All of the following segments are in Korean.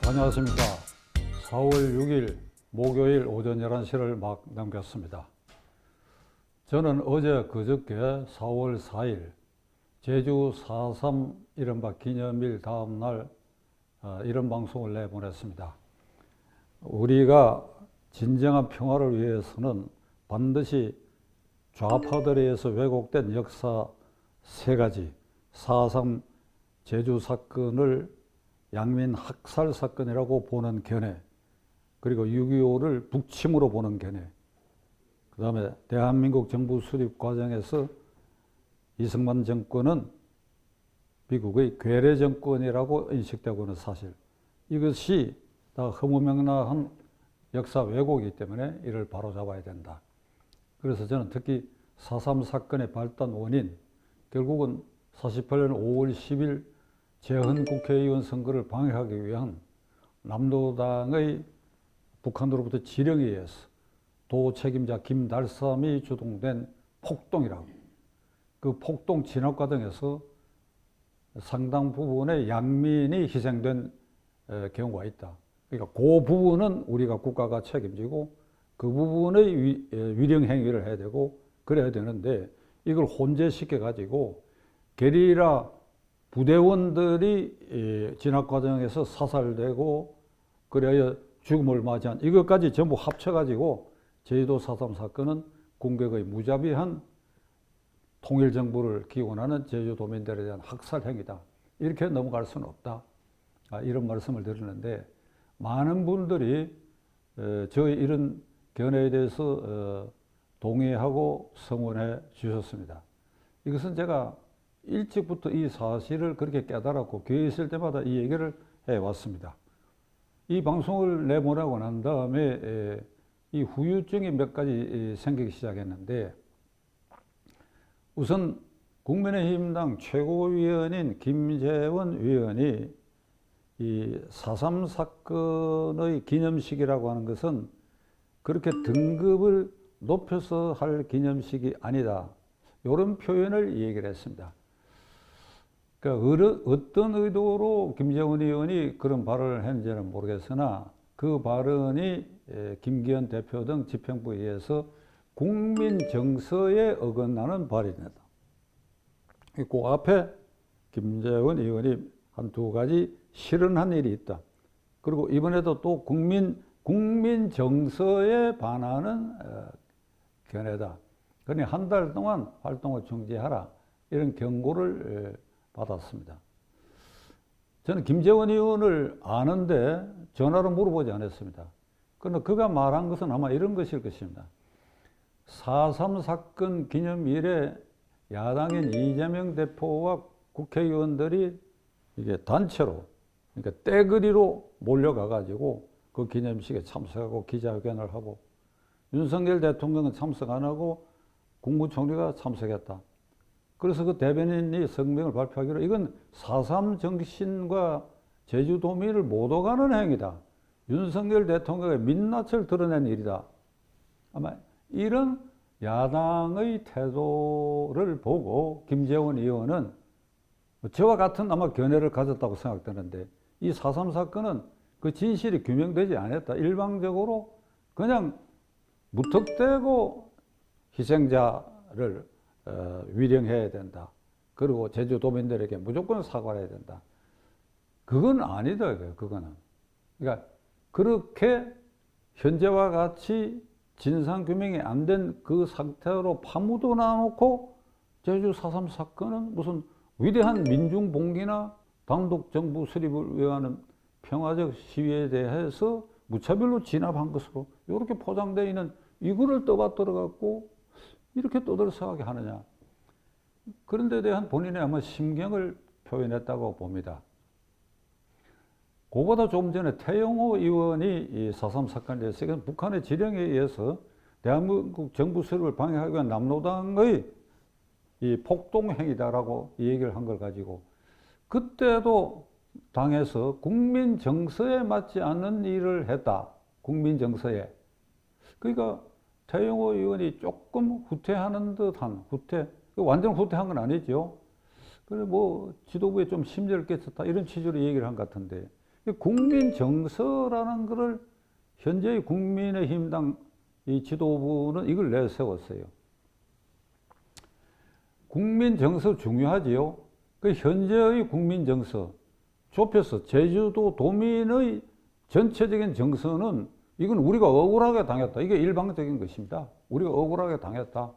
안녕하십니까. 4월 6일 목요일 오전 11시를 막 넘겼습니다. 저는 어제 그저께 4월 4일 제주 4.3 이른바 기념일 다음날 이런 방송을 내보냈습니다. 우리가 진정한 평화를 위해서는 반드시 좌파들에 의해서 왜곡된 역사 세 가지, 4.3 제주 사건을 양민 학살 사건이라고 보는 견해, 그리고 6.25를 북침으로 보는 견해, 그 다음에 대한민국 정부 수립 과정에서 이승만 정권은 미국의 괴뢰 정권이라고 인식되고 있는 사실, 이것이 다 허무맹랑한 역사 왜곡이기 때문에 이를 바로잡아야 된다. 그래서 저는 특히 4.3 사건의 발단 원인, 결국은 48년 5월 10일 재헌 국회의원 선거를 방해하기 위한 남로당의 북한으로부터 지령에 의해서 도 책임자 김달삼이 주동된 폭동이라고. 그 폭동 진압 과정에서 상당 부분의 양민이 희생된 경우가 있다. 그러니까 그 부분은 우리가 국가가 책임지고 그 부분의 위령 행위를 해야 되고 그래야 되는데, 이걸 혼재시켜 가지고 게리라 부대원들이 진압 과정에서 사살되고 그래야 죽음을 맞이한 이것까지 전부 합쳐가지고 제주도 4.3 사건은 공격의 무자비한 통일정부를 기원하는 제주도민들에 대한 학살 행위다. 이렇게 넘어갈 수는 없다. 이런 말씀을 드리는데, 많은 분들이 저의 이런 견해에 대해서 동의하고 성원해 주셨습니다. 이것은 제가 일찍부터 이 사실을 그렇게 깨달았고 교회에 있을 때마다 이 얘기를 해왔습니다. 이 방송을 내보내고 난 다음에 이 후유증이 몇 가지 생기기 시작했는데, 우선 국민의힘당 최고위원인 김재원 위원이 이 4.3 사건의 기념식이라고 하는 것은 그렇게 등급을 높여서 할 기념식이 아니다, 이런 표현을 얘기를 했습니다. 그러니까 어떤 의도로 김재원 의원이 그런 발언을 했는지는 모르겠으나 그 발언이 김기현 대표 등 집행부에 의해서 국민 정서에 어긋나는 발언이다. 그 앞에 김재원 의원이 한두 가지 실언한 일이 있다. 그리고 이번에도 또 국민 정서에 반하는 견해다. 그러니 한 달 동안 활동을 중지하라, 이런 경고를 받았습니다. 저는 김재원 의원을 아는데 전화로 물어보지 않았습니다. 그러나 그가 말한 것은 아마 이런 것일 것입니다. 4.3 사건 기념일에 야당인 이재명 대표와 국회의원들이 이게 단체로, 그러니까 떼거리로 몰려가가지고 그 기념식에 참석하고 기자회견을 하고, 윤석열 대통령은 참석 안 하고 국무총리가 참석했다. 그래서 그 대변인이 성명을 발표하기로 이건 4.3 정신과 제주도민을 못 오가는 행위다, 윤석열 대통령의 민낯을 드러낸 일이다. 아마 이런 야당의 태도를 보고 김재원 의원은 저와 같은 아마 견해를 가졌다고 생각되는데, 이 4.3 사건은 그 진실이 규명되지 않았다. 일방적으로 그냥 무턱대고 희생자를 위령해야 된다. 그리고 제주도민들에게 무조건 사과를 해야 된다. 그건 아니다. 그거는. 그러니까 그렇게 현재와 같이 진상규명이 안 된 그 상태로 파묻어 놔놓고 제주 4.3 사건은 무슨 위대한 민중봉기나 단독정부 수립을 위한 평화적 시위에 대해서 무차별로 진압한 것으로 이렇게 포장되어 있는 이거를 떠받들어 갖고 이렇게 떠들썩하게 하느냐. 그런 데 대한 본인의 아마 심경을 표현했다고 봅니다. 그보다 조금 전에 태영호 의원이 이 4.3 사건에 대해서 이건 북한의 지령에 의해서 대한민국 정부 수립을 방해하기 위한 남로당의 이 폭동행위다라고 얘기를 한 걸 가지고, 그때도 당에서 국민 정서에 맞지 않는 일을 했다. 국민 정서에. 그러니까 태영호 의원이 조금 후퇴하는 듯한, 완전 후퇴한 건 아니죠. 그래 지도부에 좀 심려를 끼쳤다, 이런 취지로 얘기를 한 것 같은데, 국민 정서라는 것을 현재의 국민의힘당 이 지도부는 이걸 내세웠어요. 국민 정서 중요하지요. 그 현재의 국민 정서, 좁혀서 제주도 도민의 전체적인 정서는 이건 우리가 억울하게 당했다. 이게 일방적인 것입니다. 우리가 억울하게 당했다.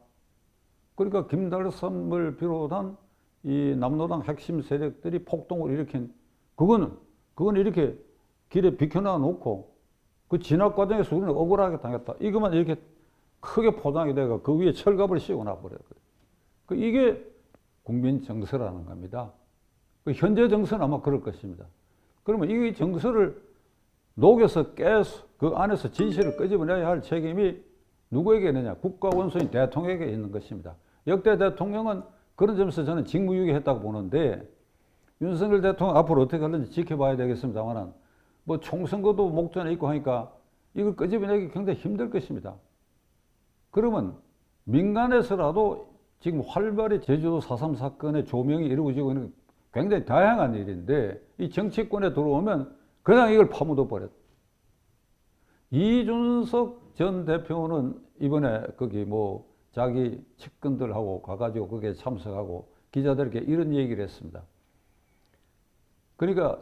그러니까 김달삼을 비롯한 이 남로당 핵심 세력들이 폭동을 일으킨 그거는 이렇게 길에 비켜놔 놓고 그 진압 과정에서 우리는 억울하게 당했다. 이것만 이렇게 크게 포장이 돼가 그 위에 철갑을 씌워놔 버려요. 이게 국민 정서라는 겁니다. 그 현재 정서는 아마 그럴 것입니다. 그러면 이 정서를 녹여서 깨서 그 안에서 진실을 끄집어내야 할 책임이 누구에게 있느냐? 국가 원수인 대통령에게 있는 것입니다. 역대 대통령은 그런 점에서 저는 직무유기했다고 보는데 윤석열 대통령 앞으로 어떻게 하는지 지켜봐야 되겠습니다만 뭐 총선거도 목전에 있고 하니까 이걸 끄집어내기 굉장히 힘들 것입니다. 그러면 민간에서라도 지금 활발히 제주도 4.3 사건의 조명이 이루어지고 있는 굉장히 다양한 일인데 이 정치권에 들어오면 그냥 이걸 파묻어 버렸다. 이준석 전 대표는 이번에 거기 뭐 자기 측근들하고 가가지고 거기에 참석하고 기자들에게 이런 얘기를 했습니다. 그러니까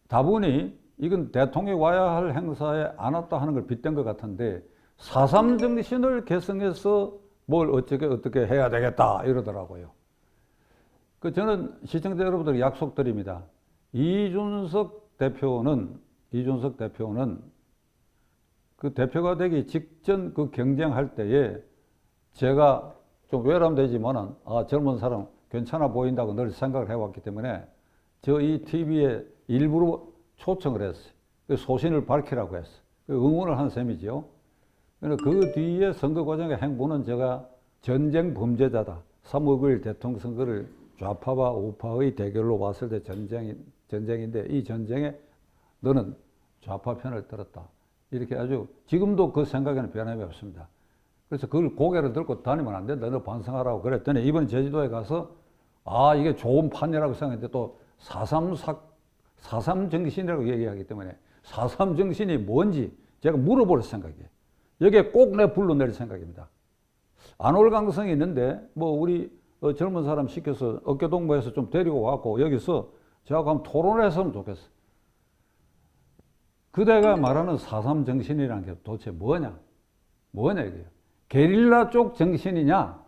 다분히 이건 대통령이 와야 할 행사에 안 왔다 하는 걸 빗댄 것 같은데 4.3 정신을 계승해서 뭘 어떻게 해야 되겠다 이러더라고요. 저는 시청자 여러분들 약속드립니다. 이준석 대표는 그 대표가 되기 직전 그 경쟁할 때에 제가 좀 외람되지만은 젊은 사람 괜찮아 보인다고 늘 생각을 해왔기 때문에 이 TV에 일부러 초청을 했어요. 소신을 밝히라고 했어요. 응원을 한 셈이죠. 그 뒤에 선거 과정의 행보는 제가 전쟁 범죄자다. 3월 9일 대통령 선거를 좌파와 우파의 대결로 봤을 때 전쟁인데 이 전쟁에 너는 좌파 편을 들었다. 이렇게 아주 지금도 그 생각에는 변함이 없습니다. 그래서 그걸 고개를 들고 다니면 안 된다. 너 반성하라고 그랬더니 이번 제주도에 가서 이게 좋은 판이라고 생각했는데 또 4.3 정신이라고 얘기하기 때문에 4.3 정신이 뭔지 제가 물어볼 생각이에요. 여기에 꼭 내 불러낼 생각입니다. 안 올 가능성이 있는데 뭐 우리 젊은 사람 시켜서 어깨동무해서 좀 데리고 와갖고 여기서 저하고 한번 토론을 했으면 좋겠어. 그대가 말하는 4.3 정신이라는 게 도대체 뭐냐 이게요. 게릴라 쪽 정신이냐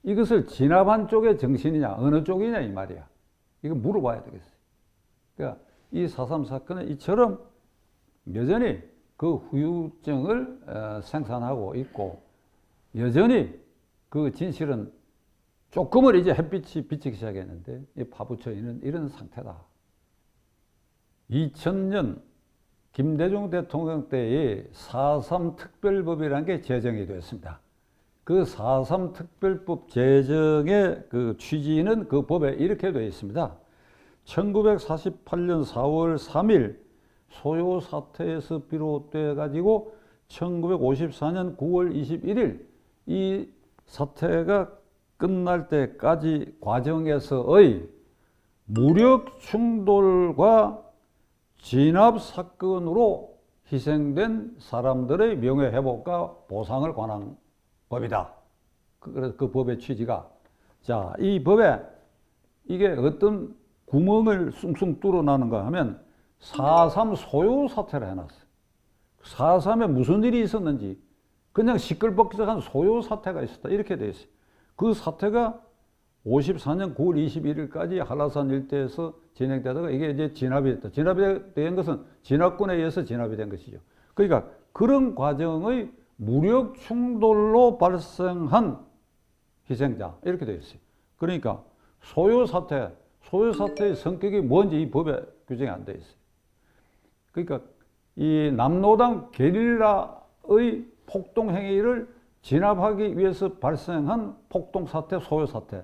이것을 진압한 쪽의 정신이냐 어느 쪽이냐 이 말이야. 이거 물어봐야 되겠어요. 그러니까 이 4.3 사건은 이처럼 여전히 그 후유증을 생산하고 있고 여전히 그 진실은 조금은 이제 햇빛이 비치기 시작했는데 파묻혀 있는 이런 상태다. 2000년 김대중 대통령 때에 4.3 특별법이라는 게 제정이 되었습니다. 그 4.3 특별법 제정의 그 취지는 그 법에 이렇게 되어 있습니다. 1948년 4월 3일 소요 사태에서 비롯돼 가지고 1954년 9월 21일 이 사태가 끝날 때까지 과정에서의 무력 충돌과 진압 사건으로 희생된 사람들의 명예회복과 보상을 관한 법이다. 그래서 그 법의 취지가 이 법에 이게 어떤 구멍을 숭숭 뚫어나는가 하면 4.3 소요 사태를 해놨어요. 4.3에 무슨 일이 있었는지 그냥 시끌벅적한 소요 사태가 있었다. 이렇게 돼 있어요. 그 사태가 54년 9월 21일까지 한라산 일대에서 진행되다가 이게 이제 진압이 됐다. 진압이 된 것은 진압군에 의해서 진압이 된 것이죠. 그러니까 그런 과정의 무력 충돌로 발생한 희생자 이렇게 되어 있어요. 그러니까 소요 사태의 성격이 뭔지 이 법에 규정이 안 되어 있어요. 그러니까 이 남로당 게릴라의 폭동 행위를 진압하기 위해서 발생한 폭동 사태, 소요 사태.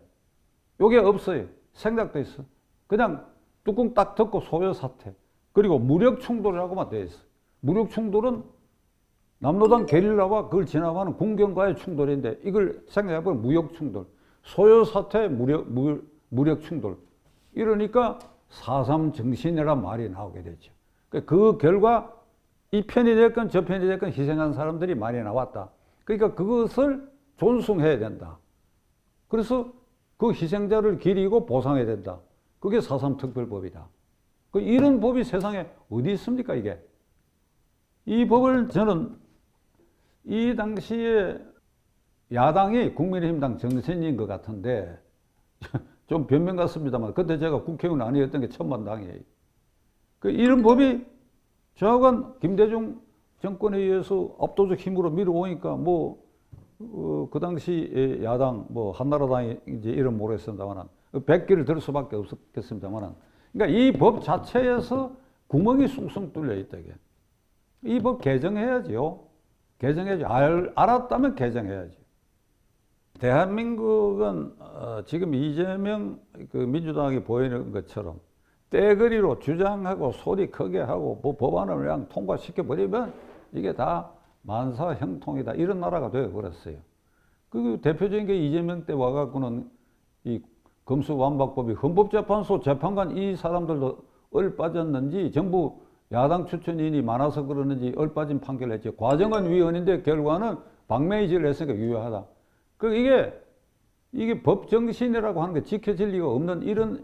요게 없어요. 생략돼 있어. 그냥 뚜껑 딱 덮고 소요 사태. 그리고 무력 충돌이라고만 되어 있어. 무력 충돌은 남로당 게릴라와 그걸 진압하는 군경과의 충돌인데 이걸 생각해보면 무력 충돌. 소요 사태, 무력 충돌. 이러니까 4.3 정신이란 말이 나오게 되죠. 그 결과 이 편이 됐건 저 편이 됐건 희생한 사람들이 많이 나왔다. 그러니까 그것을 존중해야 된다. 그래서 그 희생자를 기리고 보상해야 된다. 그게 4.3 특별법이다. 이런 법이 세상에 어디 있습니까, 이게? 이 법을 저는 이 당시에 야당이 국민의힘당 정신인 것 같은데, 좀 변명 같습니다만, 그때 제가 국회의원 아니었던 게 천만당이에요. 이런 법이 좌우간 김대중 정권에 의해서 압도적 힘으로 밀어오니까 그 당시 야당 한나라당이 이제 이름 모르겠습니다만 100개를 들 수밖에 없었겠습니다만, 그러니까 이 법 자체에서 구멍이 숭숭 뚫려 있다. 이 법 개정해야죠. 개정해야죠. 알았다면 개정해야죠. 대한민국은 지금 이재명 민주당이 보이는 것처럼 떼거리로 주장하고 소리 크게 하고 법안을 그냥 통과시켜 버리면 이게 다 만사 형통이다, 이런 나라가 되어버렸어요. 그 대표적인 게 이재명 때 와갖고는 이 검수완박법이 헌법재판소 재판관 이 사람들도 얼빠졌는지 전부 야당 추천인이 많아서 그러는지 얼빠진 판결을 했죠. 과정은 위헌인데 결과는 방매이질을 했으니까 유효하다. 이게 법 정신이라고 하는 게 지켜질 리가 없는 이런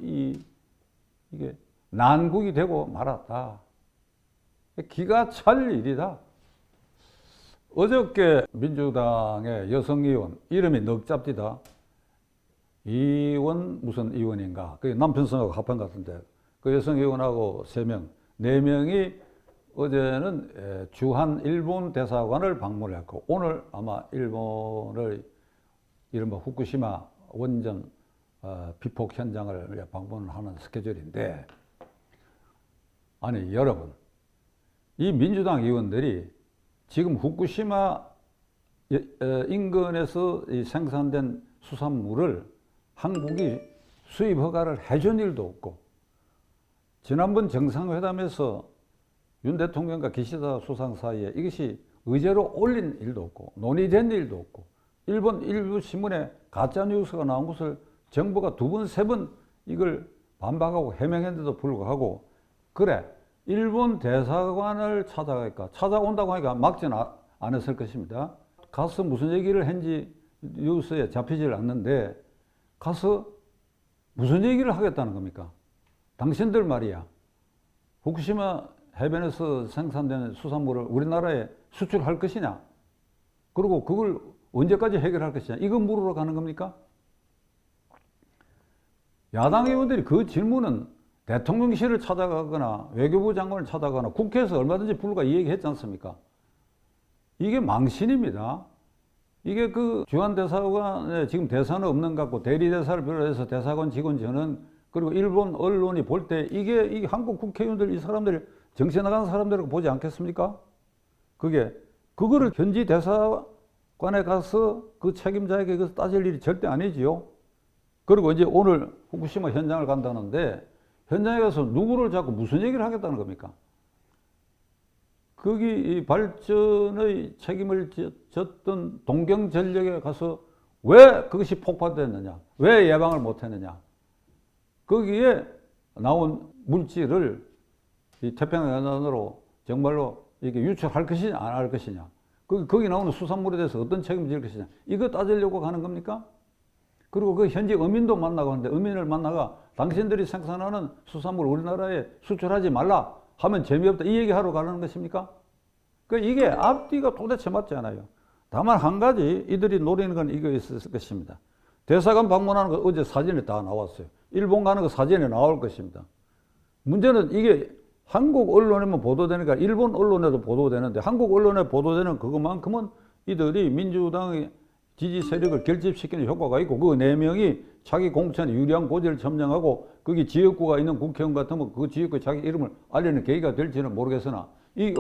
이게 난국이 되고 말았다. 기가 찰 일이다. 어저께 민주당의 여성의원 이름이 넉잡디다. 이원 무슨 의원인가? 그 남편성하고 합한 것 같은데 그 여성의원하고 3명, 4명이 어제는 주한 일본 대사관을 방문했고 오늘 아마 일본을 이른바 후쿠시마 원전 비폭 현장을 방문하는 스케줄인데, 아니 여러분, 이 민주당 의원들이 지금 후쿠시마 인근에서 생산된 수산물을 한국이 수입 허가를 해준 일도 없고, 지난번 정상회담에서 윤 대통령과 기시다 수상 사이에 이것이 의제로 올린 일도 없고 논의된 일도 없고, 일본 일부 신문에 가짜 뉴스가 나온 것을 정부가 2번, 3번 이걸 반박하고 해명했는데도 불구하고, 그래 일본 대사관을 찾아온다고 하니까 막지는 않았을 것입니다. 가서 무슨 얘기를 했는지 뉴스에 잡히질 않는데 가서 무슨 얘기를 하겠다는 겁니까? 당신들 말이야, 후쿠시마 해변에서 생산된 수산물을 우리나라에 수출할 것이냐, 그리고 그걸 언제까지 해결할 것이냐, 이거 물으러 가는 겁니까? 야당 의원들이 그 질문은 대통령실을 찾아가거나 외교부 장관을 찾아가거나 국회에서 얼마든지 불러가 이 얘기 했지 않습니까? 이게 망신입니다. 이게 그 주한 대사관에 지금 대사는 없는 것 같고 대리대사를 비롯해서 대사관 직원 전원 그리고 일본 언론이 볼 때 이게 한국 국회의원들 이 사람들 정신 나간 사람들이라고 보지 않겠습니까? 그거를 현지 대사관에 가서 그 책임자에게 따질 일이 절대 아니지요. 그리고 이제 오늘 후쿠시마 현장을 간다는데 현장에 가서 누구를 자꾸 무슨 얘기를 하겠다는 겁니까? 거기 이 발전의 책임을 졌던 동경전력에 가서 왜 그것이 폭파됐느냐, 왜 예방을 못했느냐, 거기에 나온 물질을 이 태평양으로 정말로 이렇게 유출할 것이냐 안 할 것이냐, 거기 나오는 수산물에 대해서 어떤 책임을 질 것이냐, 이거 따지려고 가는 겁니까? 그리고 그 현지 어민도 만나고 하는데 어민을 만나가 당신들이 생산하는 수산물 우리나라에 수출하지 말라 하면 재미없다 이 얘기하러 가는 것입니까? 이게 앞뒤가 도대체 맞지 않아요. 다만 한 가지 이들이 노리는 건 이거 있을 것입니다. 대사관 방문하는 거 어제 사진에 다 나왔어요. 일본 가는 거 사진에 나올 것입니다. 문제는 이게 한국 언론에만 보도되니까 일본 언론에도 보도되는데 한국 언론에 보도되는 그것만큼은 이들이 민주당의 지지 세력을 결집시키는 효과가 있고 그 4명이 자기 공천에 유리한 고지를 점령하고 거기 지역구가 있는 국회의원 같으면 그 지역구에 자기 이름을 알리는 계기가 될지는 모르겠으나 이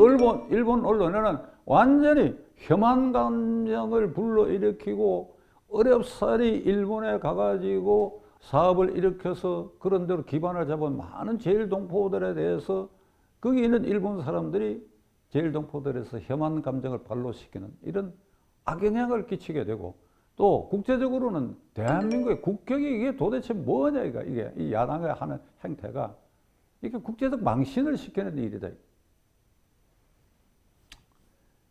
일본 언론에는 완전히 혐한 감정을 불러일으키고 어렵사리 일본에 가가지고 사업을 일으켜서 그런 데로 기반을 잡은 많은 제일동포들에 대해서 거기 있는 일본 사람들이 제일동포들에서 혐한 감정을 발로시키는 이런 악영향을 끼치게 되고, 또 국제적으로는 대한민국의 국격이 이게 도대체 뭐냐, 이게 이 야당이 하는 행태가 이게 국제적 망신을 시키는 일이다.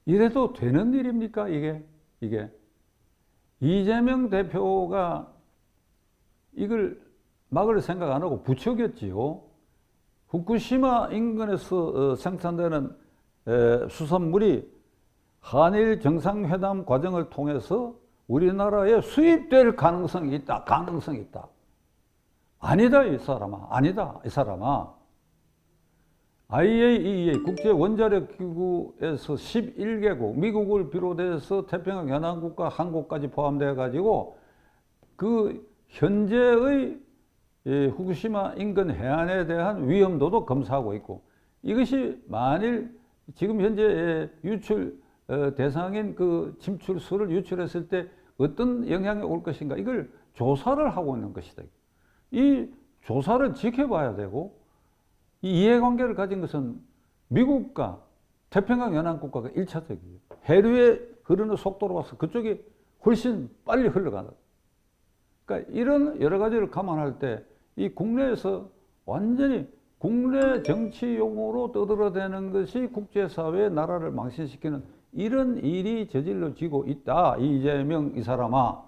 이래도 되는 일입니까? 이게 이재명 대표가 이걸 막을 생각 안 하고 부추겼지요. 후쿠시마 인근에서 생산되는 수산물이 한일 정상회담 과정을 통해서 우리나라에 수입될 가능성이 있다. 가능성이 있다. 아니다 이 사람아. 아니다 이 사람아. IAEA 국제원자력기구에서 11개국 미국을 비롯해서 태평양 연안국가 한국까지 포함되어 가지고 그 현재의 후쿠시마 인근 해안에 대한 위험도도 검사하고 있고, 이것이 만일 지금 현재 유출 대상인 그 침출수를 유출했을 때 어떤 영향이 올 것인가, 이걸 조사를 하고 있는 것이다. 이 조사를 지켜봐야 되고, 이 이해관계를 가진 것은 미국과 태평양 연안국가가 1차적이에요. 해류에 흐르는 속도로 봐서 그쪽이 훨씬 빨리 흘러간다. 그러니까 이런 여러 가지를 감안할 때 이 국내에서 완전히 국내 정치용으로 떠들어대는 것이 국제사회의 나라를 망신시키는 이런 일이 저질러지고 있다. 이재명 이 사람아.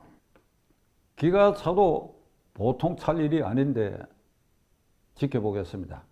기가 차도 보통 찰 일이 아닌데 지켜보겠습니다.